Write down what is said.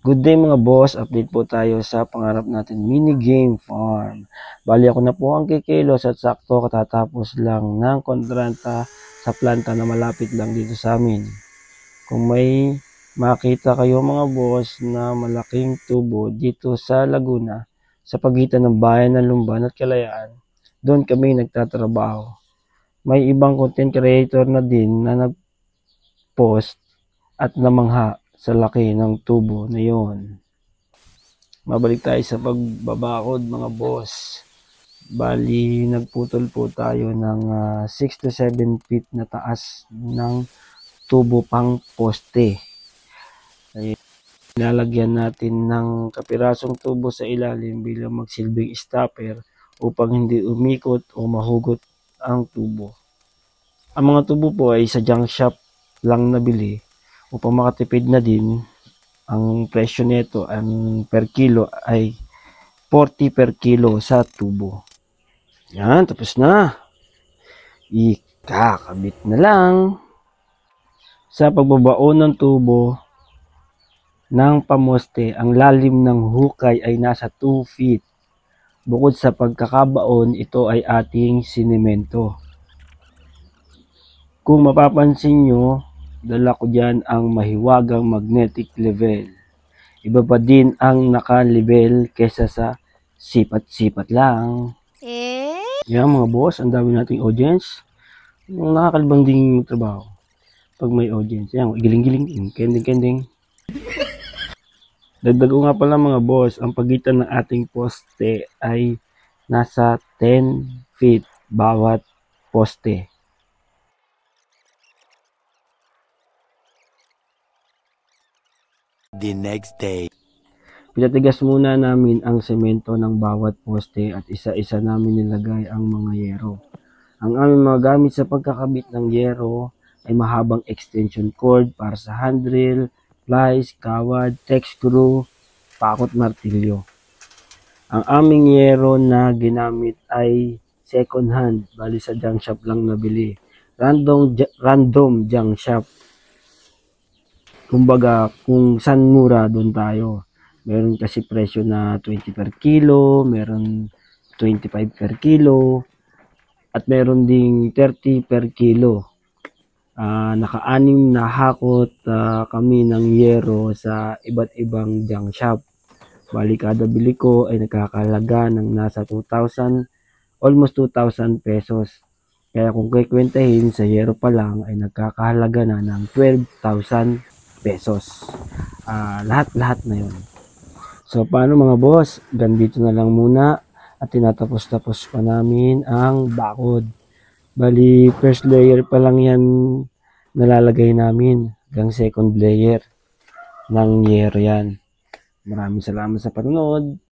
Good day mga boss, update po tayo sa pangarap natin mini game farm. Bali ako na po ang kikilos at sakto katatapos lang ng kontrata sa planta na malapit lang dito sa amin. Kung may makita kayo mga boss na malaking tubo dito sa Laguna, sa pagitan ng bayan ng Lumban at Kalayaan, doon kami nagtatrabaho. May ibang content creator na din na nag-post at namangha sa laki ng tubo na yon. Mabalik tayo sa pagbabakod mga boss. Bali, nagputol po tayo ng 6 to 7 feet na taas ng tubo pang poste. Ay, nilalagyan natin ng kapirasong tubo sa ilalim bilang magsilbing stopper upang hindi umikot o mahugot ang tubo. Ang mga tubo po ay sa junk shop lang nabili upang makatipid na din. Ang presyo nito per kilo ay 40 per kilo sa tubo. Yan, tapos na. Ikakabit na lang. Sa pagbabaon ng tubo ng pamoste, ang lalim ng hukay ay nasa 2 feet. Bukod sa pagkakabaon, ito ay ating sinemento. Kung mapapansin nyo, dala ko dyan ang mahiwagang magnetic level. Iba pa din ang naka-level kesa sa sipat-sipat lang. Yan mga boss, ang dami nating audience. Nakakalibang ding trabaho pag may audience. Yan, giling-giling, kending-kending. Dagdag ko nga pala mga boss, ang pagitan ng ating poste ay nasa 10 feet bawat poste. The next day. Pinatigas muna namin ang semento ng bawat poste at isa-isa namin nilagay ang mga yero. Ang aming mga gamit sa pagkakabit ng yero ay mahabang extension cord para sa handrail, plies, kawad, tech screw, pakot, martilyo. Ang aming yero na ginamit ay second hand, bali sa junk shop lang nabili. Random junk shop. Kumbaga, kung saan mura, doon tayo. Meron kasi presyo na 20 per kilo, meron 25 per kilo, at meron ding 30 per kilo. Naka-anim na hakot kami ng yero sa iba't ibang junk shop. Bali, kada bili ko ay nakakalaga ng nasa 2,000, almost 2,000 pesos. Kaya kung kikwentahin sa yero pa lang ay nagkakahalaga na ng 12,000 pesos. Lahat-lahat na yun. So, paano mga boss? Ganito na lang muna at tinatapos-tapos pa namin ang bakod. Bali, first layer pa lang yan nalalagay namin hanggang second layer ng yero yan. Maraming salamat sa panonood.